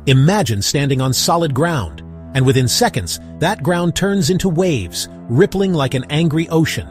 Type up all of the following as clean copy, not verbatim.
Imagine standing on solid ground, and within seconds, that ground turns into waves, rippling like an angry ocean.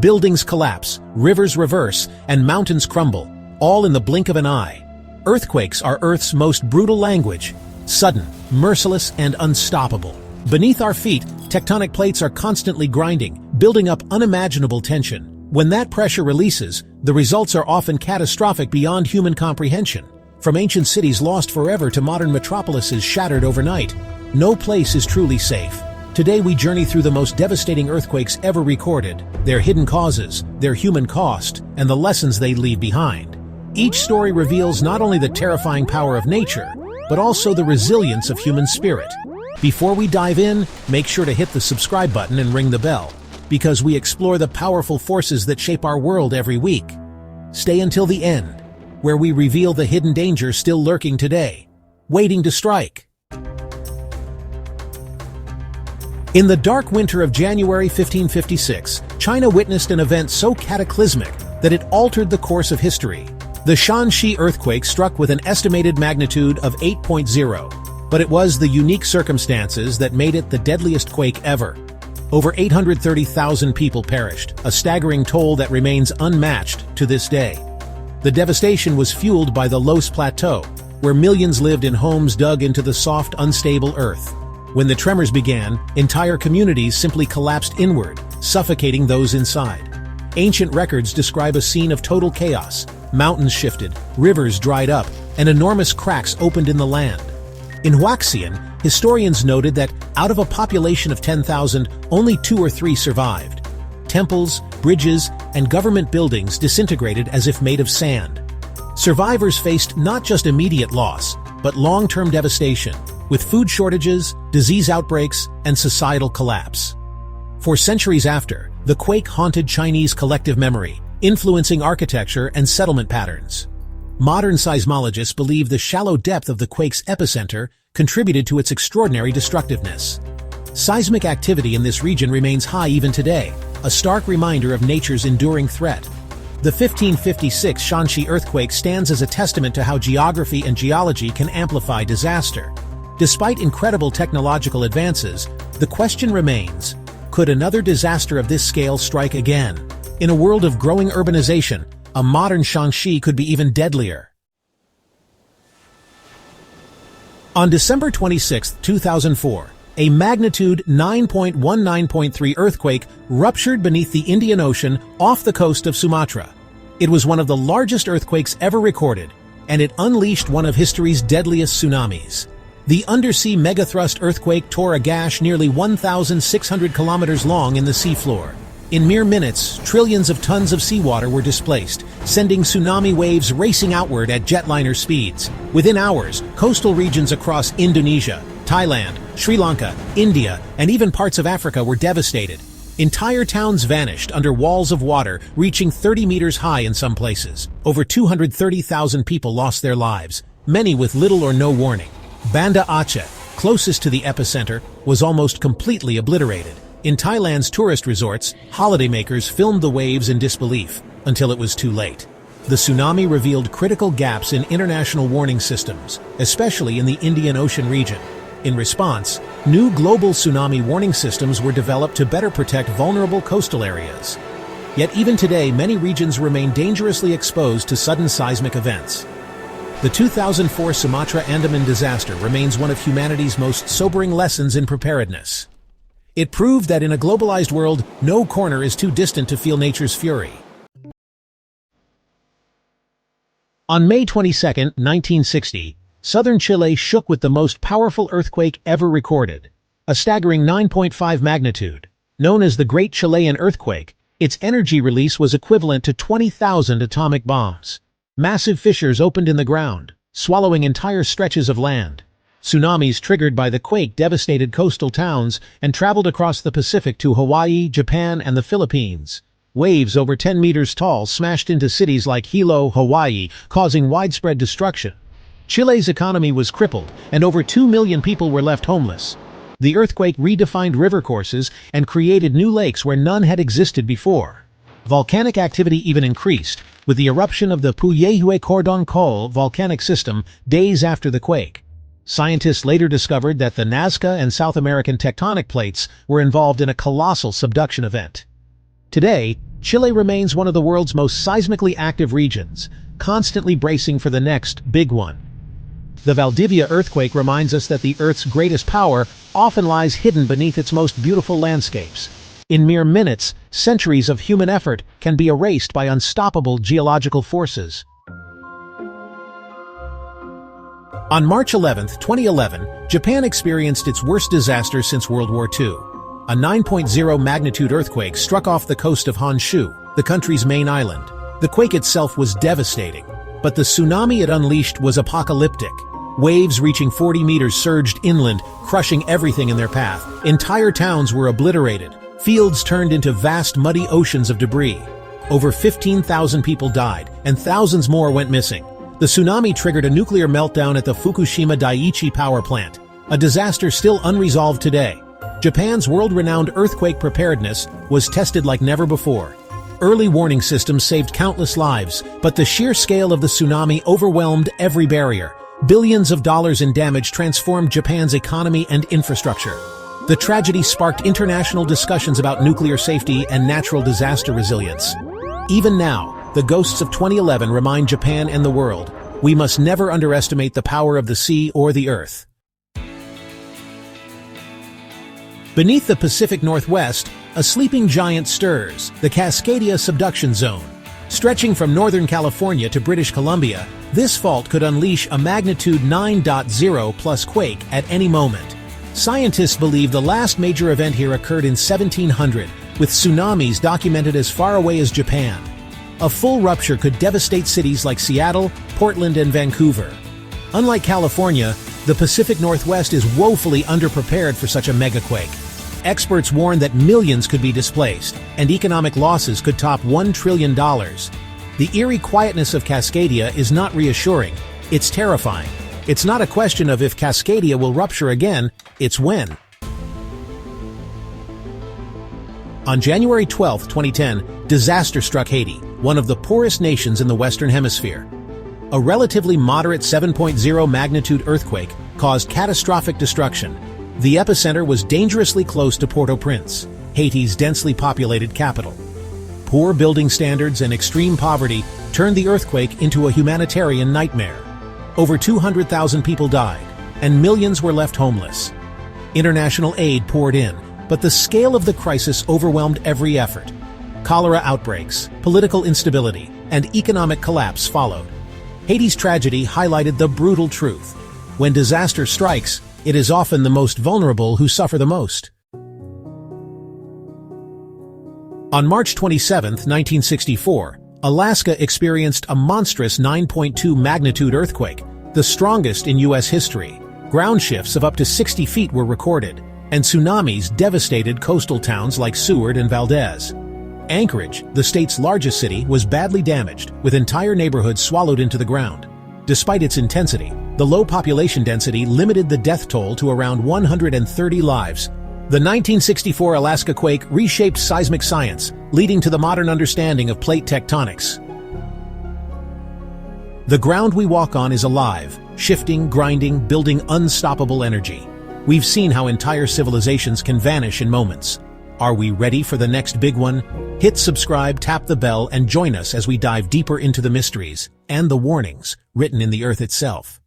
Buildings collapse, rivers reverse, and mountains crumble, all in the blink of an eye. Earthquakes are Earth's most brutal language, sudden, merciless, and unstoppable. Beneath our feet, tectonic plates are constantly grinding, building up unimaginable tension. When that pressure releases, the results are often catastrophic beyond human comprehension. From ancient cities lost forever to modern metropolises shattered overnight, no place is truly safe. Today we journey through the most devastating earthquakes ever recorded, their hidden causes, their human cost, and the lessons they leave behind. Each story reveals not only the terrifying power of nature, but also the resilience of human spirit. Before we dive in, make sure to hit the subscribe button and ring the bell, because we explore the powerful forces that shape our world every week. Stay until the end, where we reveal the hidden danger still lurking today, waiting to strike. In the dark winter of January 1556, China witnessed an event so cataclysmic that it altered the course of history. The Shaanxi Earthquake struck with an estimated magnitude of 8.0, but it was the unique circumstances that made it the deadliest quake ever. Over 830,000 people perished, a staggering toll that remains unmatched to this day. The devastation was fueled by the Loess Plateau, where millions lived in homes dug into the soft, unstable earth. When the tremors began, entire communities simply collapsed inward, suffocating those inside. Ancient records describe a scene of total chaos. Mountains shifted, rivers dried up, and enormous cracks opened in the land. In Huaxian, historians noted that out of a population of 10,000, only 2 or 3 survived. Temples, bridges, and government buildings disintegrated as if made of sand. Survivors faced not just immediate loss, but long-term devastation, with food shortages, disease outbreaks, and societal collapse. For centuries after, the quake haunted Chinese collective memory, influencing architecture and settlement patterns. Modern seismologists believe the shallow depth of the quake's epicenter contributed to its extraordinary destructiveness. Seismic activity in this region remains high even today, a stark reminder of nature's enduring threat. The 1556 Shaanxi Earthquake stands as a testament to how geography and geology can amplify disaster. Despite incredible technological advances, the question remains, could another disaster of this scale strike again? In a world of growing urbanization, a modern Shaanxi could be even deadlier. On December 26, 2004, a magnitude 9.19.3 earthquake ruptured beneath the Indian Ocean off the coast of Sumatra. It was one of the largest earthquakes ever recorded, and it unleashed one of history's deadliest tsunamis. The undersea megathrust earthquake tore a gash nearly 1,600 kilometers long in the seafloor. In mere minutes, trillions of tons of seawater were displaced, sending tsunami waves racing outward at jetliner speeds. Within hours, coastal regions across Indonesia, Thailand, Sri Lanka, India, and even parts of Africa were devastated. Entire towns vanished under walls of water reaching 30 meters high in some places. Over 230,000 people lost their lives, many with little or no warning. Banda Aceh, closest to the epicenter, was almost completely obliterated. In Thailand's tourist resorts, holidaymakers filmed the waves in disbelief, until it was too late. The tsunami revealed critical gaps in international warning systems, especially in the Indian Ocean region. In response, new global tsunami warning systems were developed to better protect vulnerable coastal areas. Yet even today, many regions remain dangerously exposed to sudden seismic events. The 2004 Sumatra Andaman disaster remains one of humanity's most sobering lessons in preparedness. It proved that in a globalized world, no corner is too distant to feel nature's fury. On May 22, 1960, southern Chile shook with the most powerful earthquake ever recorded. A staggering 9.5 magnitude. Known as the Great Chilean Earthquake, its energy release was equivalent to 20,000 atomic bombs. Massive fissures opened in the ground, swallowing entire stretches of land. Tsunamis triggered by the quake devastated coastal towns and traveled across the Pacific to Hawaii, Japan, and the Philippines. Waves over 10 meters tall smashed into cities like Hilo, Hawaii, causing widespread destruction. Chile's economy was crippled, and over 2 million people were left homeless. The earthquake redefined river courses and created new lakes where none had existed before. Volcanic activity even increased, with the eruption of the Puyehue Cordon Col volcanic system days after the quake. Scientists later discovered that the Nazca and South American tectonic plates were involved in a colossal subduction event. Today, Chile remains one of the world's most seismically active regions, constantly bracing for the next big one. The Valdivia earthquake reminds us that the Earth's greatest power often lies hidden beneath its most beautiful landscapes. In mere minutes, centuries of human effort can be erased by unstoppable geological forces. On March 11, 2011, Japan experienced its worst disaster since World War II. A 9.0 magnitude earthquake struck off the coast of Honshu, the country's main island. The quake itself was devastating, but the tsunami it unleashed was apocalyptic. Waves reaching 40 meters surged inland, crushing everything in their path. Entire towns were obliterated. Fields turned into vast muddy oceans of debris. Over 15,000 people died, and thousands more went missing. The tsunami triggered a nuclear meltdown at the Fukushima Daiichi power plant, a disaster still unresolved today. Japan's world-renowned earthquake preparedness was tested like never before. Early warning systems saved countless lives, but the sheer scale of the tsunami overwhelmed every barrier. Billions of dollars in damage transformed Japan's economy and infrastructure. The tragedy sparked international discussions about nuclear safety and natural disaster resilience. Even now, the ghosts of 2011 remind Japan and the world, we must never underestimate the power of the sea or the earth. Beneath the Pacific Northwest, a sleeping giant stirs, the Cascadia subduction zone. Stretching from Northern California to British Columbia, this fault could unleash a magnitude 9.0 plus quake at any moment. Scientists believe the last major event here occurred in 1700, with tsunamis documented as far away as Japan. A full rupture could devastate cities like Seattle, Portland, and Vancouver. Unlike California, the Pacific Northwest is woefully underprepared for such a megaquake. Experts warn that millions could be displaced, and economic losses could top $1 trillion. The eerie quietness of Cascadia is not reassuring, it's terrifying. It's not a question of if Cascadia will rupture again, it's when. On January 12, 2010, disaster struck Haiti, one of the poorest nations in the Western Hemisphere. A relatively moderate 7.0 magnitude earthquake caused catastrophic destruction. The epicenter was dangerously close to Port-au-Prince, Haiti's densely populated capital. Poor building standards and extreme poverty turned the earthquake into a humanitarian nightmare. Over 200,000 people died, and millions were left homeless. International aid poured in, but the scale of the crisis overwhelmed every effort. Cholera outbreaks, political instability, and economic collapse followed. Haiti's tragedy highlighted the brutal truth. When disaster strikes, it is often the most vulnerable who suffer the most. On March 27, 1964, Alaska experienced a monstrous 9.2 magnitude earthquake, the strongest in U.S. history. Ground shifts of up to 60 feet were recorded, and tsunamis devastated coastal towns like Seward and Valdez. Anchorage, the state's largest city, was badly damaged, with entire neighborhoods swallowed into the ground. Despite its intensity, the low population density limited the death toll to around 130 lives. The 1964 Alaska quake reshaped seismic science, leading to the modern understanding of plate tectonics. The ground we walk on is alive, shifting, grinding, building unstoppable energy. We've seen how entire civilizations can vanish in moments. Are we ready for the next big one? Hit subscribe, tap the bell, and join us as we dive deeper into the mysteries and the warnings written in the earth itself.